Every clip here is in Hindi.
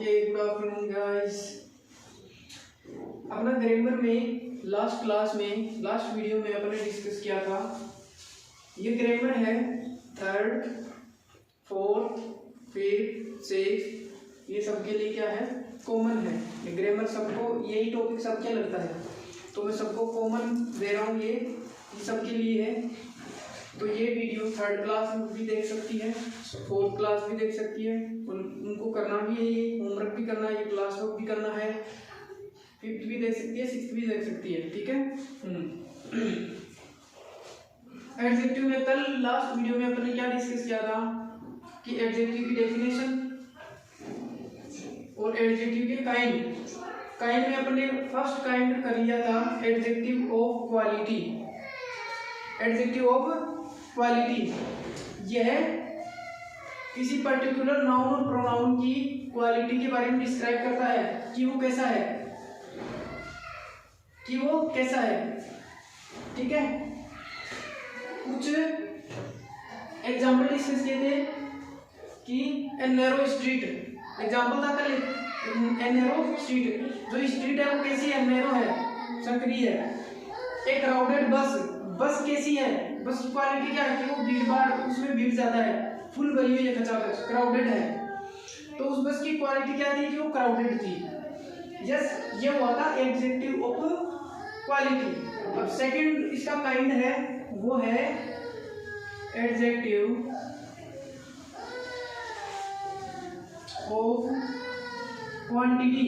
Okay, good afternoon guys. अपना ग्रामर में लास्ट क्लास में लास्ट वीडियो में अपने डिस्कस किया था। ये ग्रामर है थर्ड, फोर्थ, फिफ्थ, सिक्स्थ, ये सबके लिए क्या है, कॉमन है। ये ग्रामर सबको यही टॉपिक सब क्या लगता है, तो मैं सबको कॉमन दे रहा हूँ। ये सबके लिए है। तो ये वीडियो थर्ड क्लास में भी देख सकती है, फोर्थ क्लास भी देख सकती है, उनको करना भी है, ये होमवर्क भी करना है, ये क्लास वर्क भी करना है। फिफ्थ भी देख सकती है, सिक्स्थ भी देख सकती है, ठीक है। एडजेक्टिव में कल लास्ट वीडियो में अपने क्या डिस्कस किया था कि एडजेक्टिव की डेफिनेशन और एडजेक्टिव के काइंड में अपने फर्स्ट काइंड कर लिया था adjective of quality. Adjective of quality यह किसी पर्टिकुलर नाउन और प्रोनाउन की क्वालिटी के बारे में डिस्क्राइब करता है कि वो कैसा है, ठीक है। कुछ एग्जाम्पल डिस्कस किए थे कि ए नैरो स्ट्रीट, एग्जाम्पल था कल। ए नैरो स्ट्रीट, जो स्ट्रीट है वो कैसी है, नैरो है, संकरी है। एक क्राउडेड बस कैसी है, बस की क्वालिटी क्या है कि वो भीड़ भाड़, उसमें भीड़ ज्यादा है, फुल भरी हुई है, खचाखच, क्राउडेड है। तो उस बस की क्वालिटी क्या थी कि वो क्राउडेड थी। यस, ये हुआ था एडजेक्टिव ऑफ क्वालिटी। अब सेकंड इसका काइंड है, वो है adjective of quantity.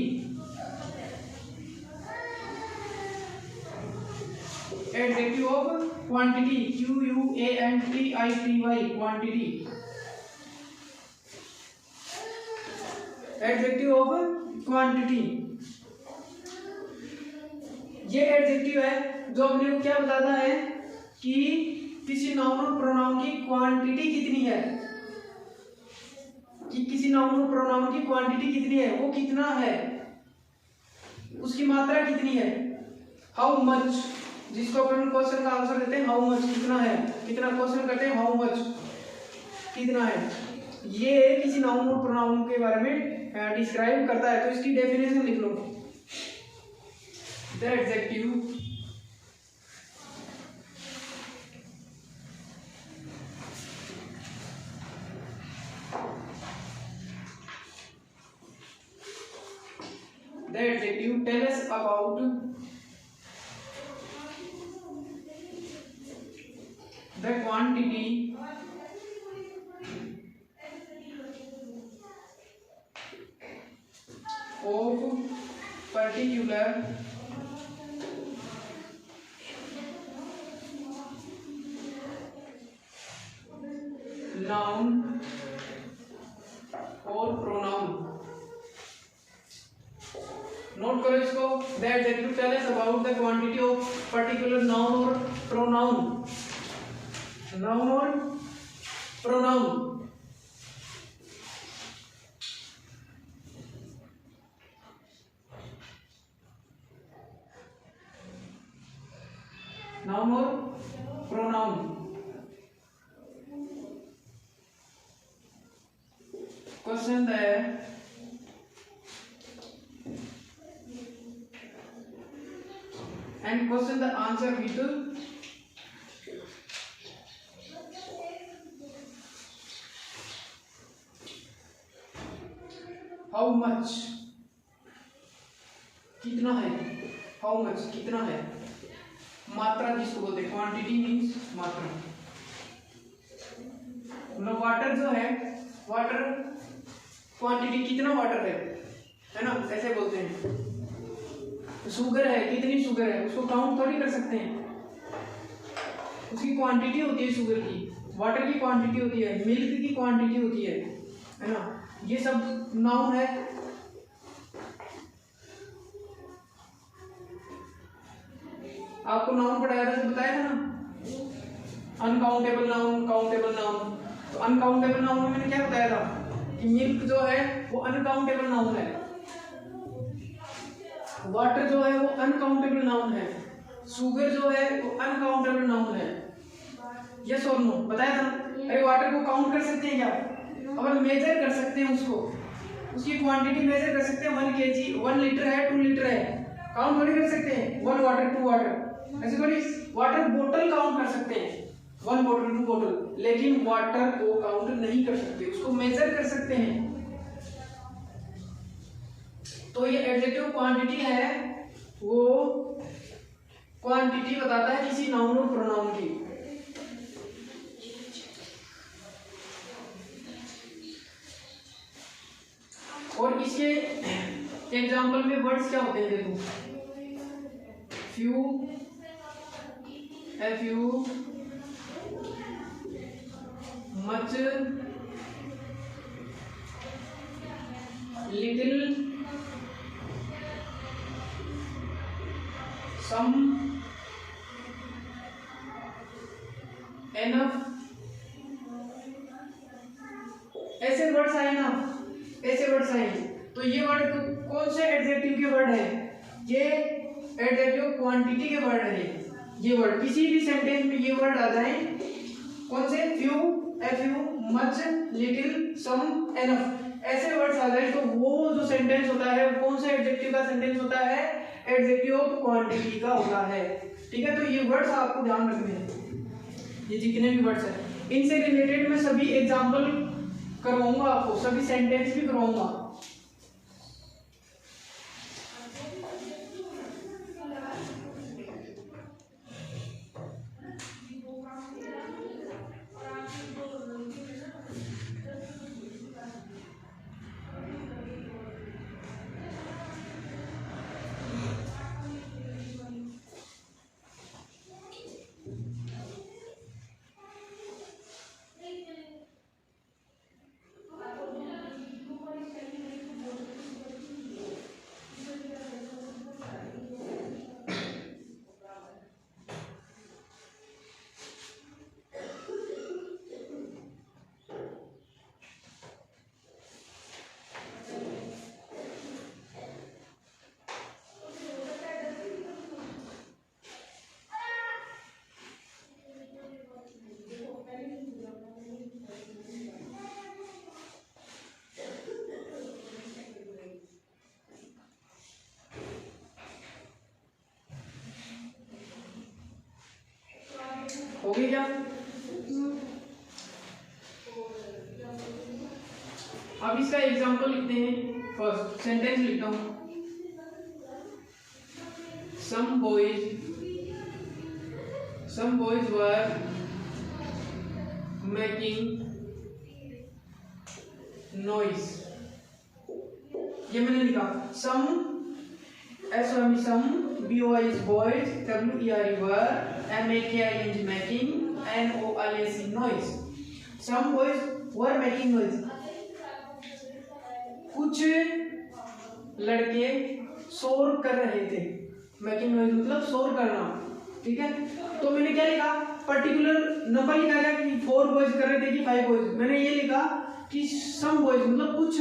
Adjective of quantity, QUANTITY, quantity. Adjective of quantity ये एडजेक्टिव है जो अपने को क्या बताता है कि किसी नाउन और प्रोनाउन की क्वांटिटी कितनी है, कि किसी नाउन और प्रोनाउन की क्वांटिटी कितनी है, वो कितना है, उसकी मात्रा कितनी है। हाउ मच, जिसको अपन क्वेश्चन का आंसर देते हैं हाउ मच, कितना है, कितना क्वेश्चन करते हैं हाउ मच, कितना है। ये किसी नाउन और प्रोनाउन के बारे में डिस्क्राइब करता है। तो इसकी डेफिनेशन लिख लो। The adjective tell us about the quantity of particular noun or pronoun। Note करो इसको। The adjective tell us about the quantity of particular noun और प्रोनाउन। नाउन और प्रोनाउन, नाउन और प्रोनाउन। क्वेश्चन है and question the answer with how much, कितना है, how much कितना है। मात्रा जिसको बोलते हैं, क्वांटिटी मीन्स मात्रा। मतलब वाटर जो है, वाटर क्वांटिटी कितना वाटर है ना, ऐसे बोलते हैं। शुगर है, कितनी शुगर है, उसको काउंट थोड़ी कर सकते हैं, उसकी क्वांटिटी होती है शुगर की, वाटर की क्वांटिटी होती है, मिल्क की क्वांटिटी होती है ना। ये सब नाउन है। आपको नाउन पढ़ाया था, तो बताया था ना, अनकाउंटेबल नाउन, काउंटेबल नाउन। तो अनकाउंटेबल नाउन में मैंने क्या बताया था कि मिल्क जो है वो अनकाउंटेबल नाउन है, वाटर जो है वो अनकाउंटेबल नाउन है, शुगर जो है वो अनकाउंटेबल नाउन है। यस और नो, बताया था। अरे वाटर को काउंट कर सकते हैं क्या, और मेजर कर सकते हैं उसको, उसकी क्वांटिटी मेजर कर सकते हैं 1 kg, 1 लीटर है, 2 लीटर है, काउंट थोड़ी कर सकते हैं 1 वाटर 2 वाटर, ऐसे थोड़ी वाटर बोतल काउंट कर सकते हैं 1 बोतल 2 बोतल, लेकिन वाटर को काउंट नहीं कर सकते, उसको मेजर कर सकते हैं। तो ये एडजेक्टिव क्वांटिटी है, वो क्वांटिटी बताता है किसी नाउन और प्रोनाउन की। और इसके एग्जांपल में वर्ड्स क्या होते हैं देखो, फ्यू, FU, मच, लिटिल, सम, एनफ, ऐसे वर्ड्स आए ना, ऐसे वर्ड्स आए। तो ये वर्ड कौन से एडजेक्टिव के वर्ड है? ये एडजेक्टिव क्वांटिटी के वर्ड है। ये वर्ड किसी भी सेंटेंस में ये वर्ड आ जाए, कौन से? फ्यू, FU, मच, लिटिल, सम, एनफ, ऐसे वर्ड्स आ जाए तो वो जो सेंटेंस होता है वो कौन से एडजेक्टिव का सेंटेंस होता है? एडजेक्टिव ऑफ क्वांटिटी का होता है। ठीक है, तो ये वर्ड्स आपको ध्यान रखने हैं, ये जितने भी वर्ड्स हैं इनसे रिलेटेड मैं सभी एग्जांपल करवाऊंगा आपको, सभी सेंटेंस भी करवाऊंगा। हो गई क्या? अब इसका एग्जांपल लिखते हैं। फर्स्ट सेंटेंस लिखता हूं, some boys were making noise। ये मैंने लिखा some boys, WERE were, MAKING making, NOISE noise। some boys were making noise, कुछ लड़के शोर कर रहे थे। मेकिंग नॉइज मतलब शोर करना। ठीक है, तो मैंने क्या लिखा? पर्टिकुलर नंबर लिखा गया कि 4 बॉयज कर रहे थे कि 5 बॉयज। मैंने ये लिखा कि सम बॉयज मतलब कुछ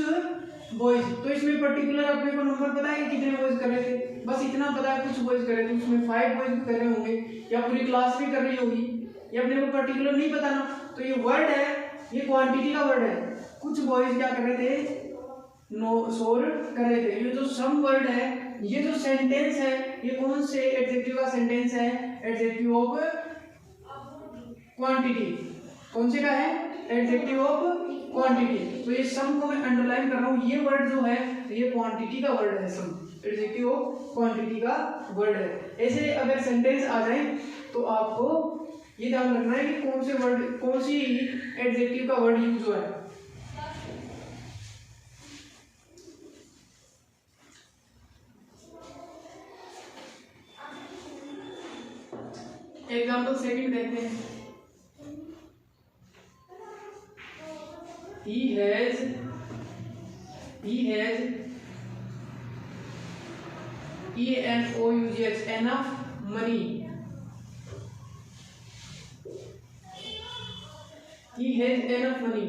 बॉयज। तो इसमें पर्टिकुलर अपने को नंबर पता है कि कितने बॉयज कर रहे थे? बस इतना पता है, कुछ बॉयज कर रहे थे, उसमें 5 बॉयज भी कर रहे होंगे या पूरी क्लास भी कर रही होगी, ये अपने को पर्टिकुलर नहीं पता ना। तो ये वर्ड है, ये क्वांटिटी का वर्ड है। कुछ बॉयज क्या कर रहे थे? शोर कर रहे थे। ये जो सम वर्ड है, ये जो सेंटेंस है, ये कौन से एडजेक्टिव का सेंटेंस है? Adjective of quantity. कौन से का है? Adjective of quantity. तो ये सम को मैं अंडरलाइन कर रहा हूँ, ये वर्ड जो है ये क्वांटिटी का वर्ड है। सम एडजेक्टिव ऑफ क्वांटिटी का वर्ड है। ऐसे अगर सेंटेंस आ जाए तो आपको ये ध्यान रखना है कि कौन से वर्ड, कौन सी एडजेक्टिव का वर्ड यूज हुआ है। एग्जाम्पल सेकंड देखते हैं। He has ENOUGH enough money। He has enough money।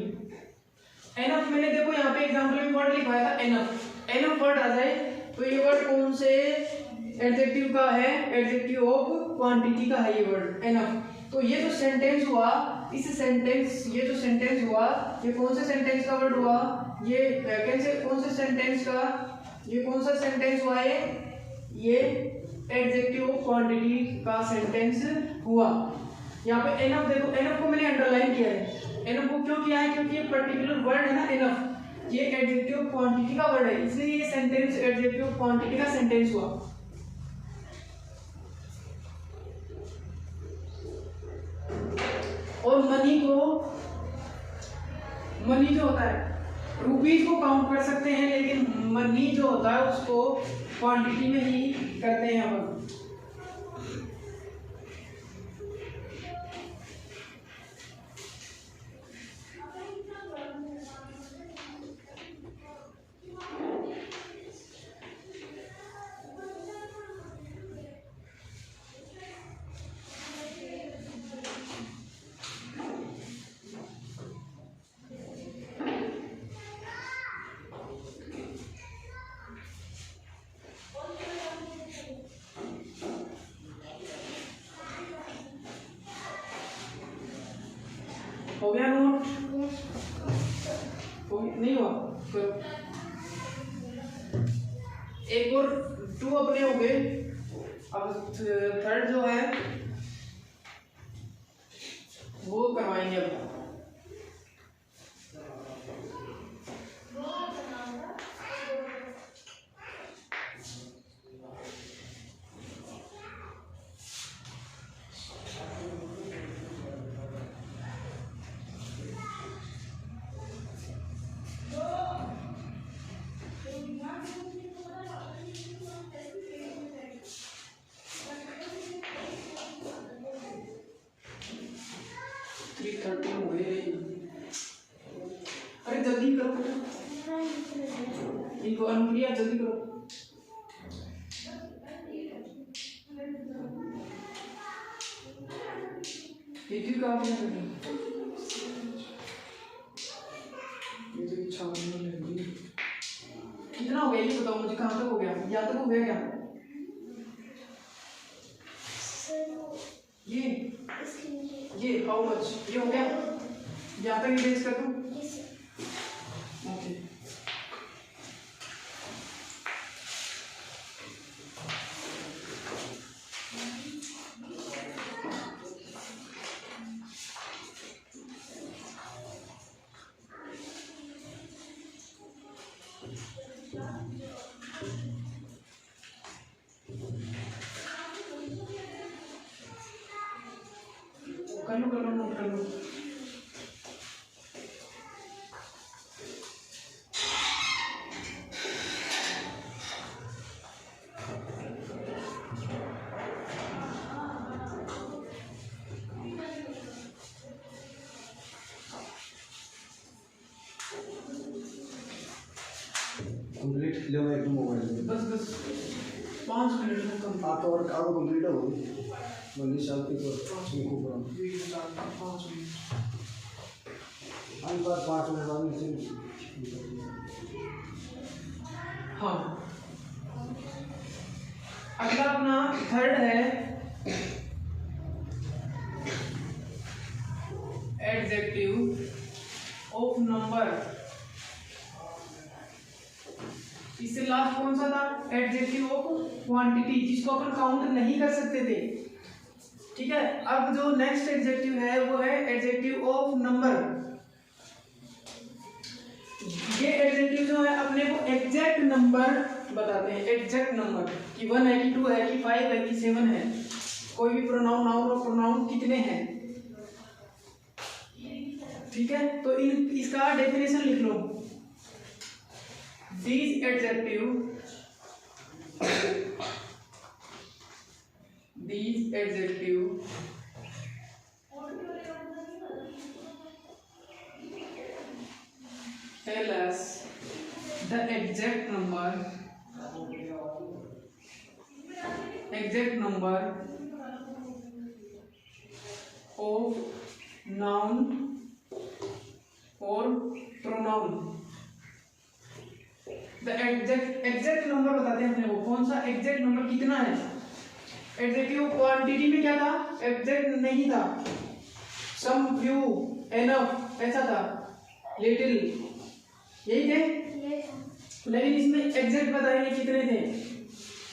enough मैंने देखो यहाँ पे एग्जाम्पल में वर्ड लिखवाया था enough। enough वर्ड आ जाए तो ये वर्ड कौन से एडजेक्टिव का है? एडजेक्टिव ऑफ क्वांटिटी का है ये वर्ड enough। तो ये जो सेंटेंस हुआ इस सेंटेंस, ये जो सेंटेंस हुआ ये कौन से सेंटेंस का वर्ड हुआ, ये वैकेंसी कौन से सेंटेंस का, ये कौन सा सेंटेंस हुआ, ये एडजेक्टिव क्वांटिटी का सेंटेंस हुआ। यहाँ पे एनफ देखो, एनफ को मैंने अंडरलाइन किया है। एनफ को क्यों किया है, क्योंकि ये पर्टिकुलर वर्ड है ना एनफ, ये एडजेक्टिव क्वांटिटी का वर्ड है, इसलिए ये सेंटेंस एडजेक्टिव क्वांटिटी का सेंटेंस हुआ। और मनी जो होता है, रुपीज को काउंट कर सकते हैं, लेकिन मनी जो होता है उसको क्वांटिटी में ही करते हैं हम। हो गया नोट? नहीं हुआ? करो। एक और 2 अपने हो गए। अब थर्ड जो है वो करवाएंगे अब। अरे जल्दी करो, इनको अनुप्रिया जल्दी करो। ये क्यों काम नहीं कर रही? ये तो इच्छा नहीं लगी। कितना हो गया ये बताओ मुझे, कहाँ तक हो गया, यहाँ तक हो गया क्या? ये हाउ मच, ये हो गया, यहाँ तक इरेज कर दूं? ओके। कर लो नोट कर लो। कंप्लीट ले मैं एक मोबाइल में बस 5 मिनट में कम आप और कंप्लीट हो गई मनीष साहब की तो इनको पूरा 5 मिनट हम बात 5 मिनट बाद में हाँ। अगला अपना थर्ड है एडजेक्टिव ऑफ नंबर। इससे लास्ट कौन सा था, एडजेक्टिव ऑफ क्वांटिटी, जिसको अपन काउंट नहीं कर सकते थे। ठीक है, अब जो नेक्स्ट एडजेक्टिव है वो है एडजेक्टिव ऑफ नंबर। ये एडजेक्टिव जो है अपने को एग्जैक्ट नंबर बताते हैं, एग्जैक्ट नंबर कि 1 है कि 2 है कि 5 है कि 7 है, कोई भी प्रोनाउन नाउन और प्रोनाउन कितने हैं। ठीक है, तो इसका डेफिनेशन लिख लो। These adjective tell us the exact number of noun or pronoun। Exact number बताते हैं अपने को, कौन सा एग्जैक्ट नंबर कितना है। एडजेक्टिव क्वांटिटी में क्या था, एग्जैक्ट नहीं था, सम, फ्यू, एनफ, ऐसा था, लिटिल, यही थे। लेकिन इसमें एग्जैक्ट बताएंगे कितने थे,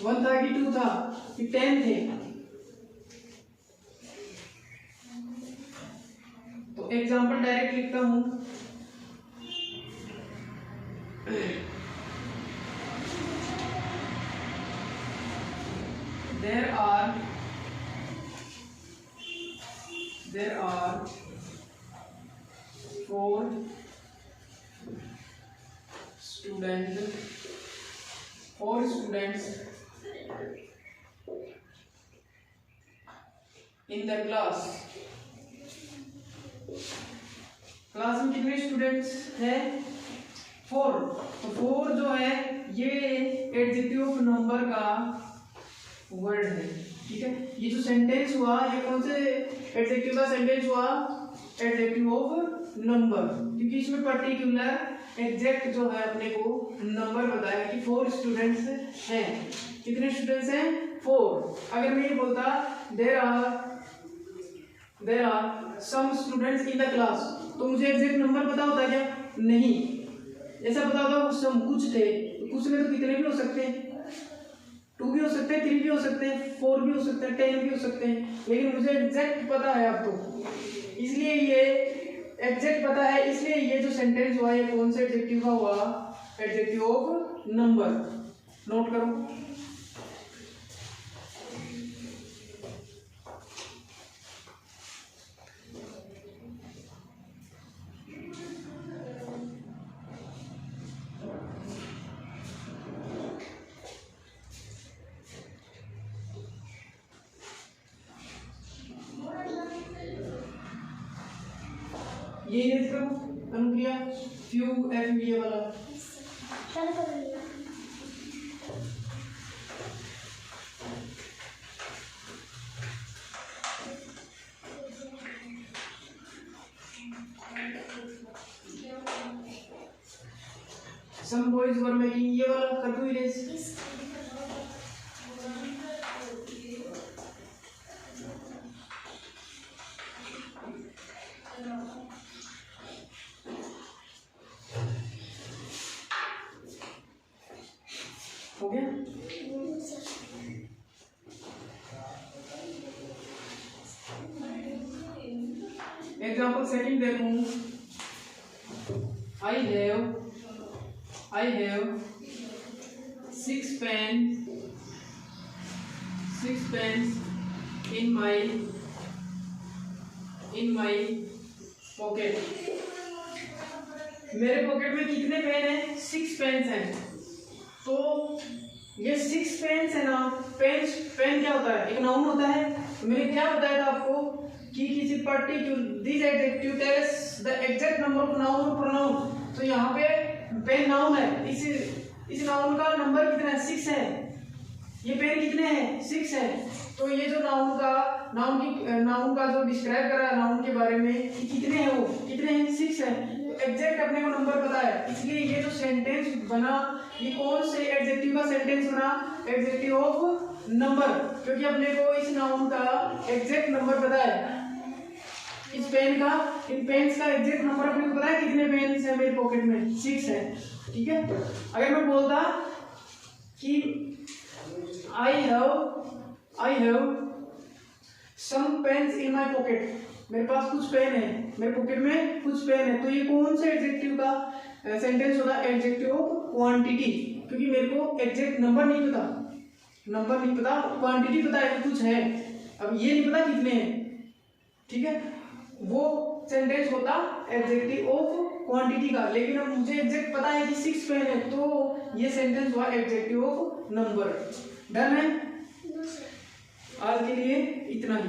132 था कि 10 थे। तो एग्जाम्पल डायरेक्ट लिखता हूं। There are 4 students in the class। Class में कितने स्टूडेंट्स हैं, 4। तो 4 जो है ये एडजेक्टिव ऑफ नंबर का वर्ड है, ठीक है। ये जो सेंटेंस हुआ ये कौन से एडजेक्टिव का सेंटेंस हुआ, एडजेक्टिव ऑफ नंबर, क्योंकि इसमें पर्टिकुलर एग्जैक्ट जो है अपने को नंबर बताया कि 4 स्टूडेंट्स हैं। कितने स्टूडेंट्स हैं, 4। अगर मैं ये बोलता there are some students in the class, तो मुझे एग्जैक्ट नंबर पता होता क्या, नहीं। ऐसा पता होता सम कुछ थे, तो कुछ में तो कितने भी हो सकते हैं, 2 भी हो सकते हैं, 3 भी हो सकते हैं, 4 भी हो सकते हैं, 10 भी हो सकते हैं, लेकिन मुझे एग्जैक्ट पता है अब तो, इसलिए ये एग्जैक्ट पता है, इसलिए ये जो सेंटेंस हुआ ये कौन से एडजेक्टिव का हुआ, एडजेक्टिव ऑफ नंबर। नोट करो। ये यूज करो, अनुक्रिया, फ्यू, एफ, ये वाला सम बॉयज वर मेकिंग, ये वाला कर दो इरेज। हो गया। एग्जाम्पल सेकंड देखूं, I have 6 pens in my pocket। मेरे पॉकेट में कितने पेन हैं, 6 पेन्स हैं। तो ये 6 पेन्स है ना, पेन क्या होता है, एक नाउन होता है। तो मैंने क्या बताया था आपको कि किसी particular this adjective tells the exact number of noun और प्रोनाउन। तो यहाँ पे पेन नाउन है, इस नाउन का नंबर कितना है, 6 है। ये पेन कितने हैं, 6 है। तो ये जो नाउन का जो डिस्क्राइब करा है नाउन के बारे में कि कितने हैं, वो कितने हैं, 6 है। तो एग्जैक्ट अपने को नंबर पता है, इसलिए ये जो सेंटेंस बना ये कौन से एडजेक्टिव का सेंटेंस बना, एडजेक्टिव ऑफ नंबर, क्योंकि अपने को इस नाउन का एग्जैक्ट नंबर पता है। इन पेन्स का एग्जैक्ट नंबर अपने को पता है, कितने पेन्स है मेरे पॉकेट में, 6 है, ठीक है। अगर मैं बोलता कि I have some pens in my pocket, मेरे पास कुछ पेन है, मेरे पॉकेट में कुछ पेन है, तो ये कौन से एडजेक्टिव का सेंटेंस होगा, एडजेक्टिव ऑफ क्वांटिटी, क्योंकि मेरे को एग्जैक्ट नंबर नहीं पता, क्वांटिटी पता है कि कुछ है, अब ये नहीं पता कितने हैं, ठीक है। वो सेंटेंस होता एडजेक्टिव ऑफ क्वांटिटी का, लेकिन अब मुझे एग्जैक्ट पता है कि 6 पेन है, तो ये सेंटेंस हुआ एडजेक्टिव ऑफ नंबर। डन है, आज के लिए इतना ही।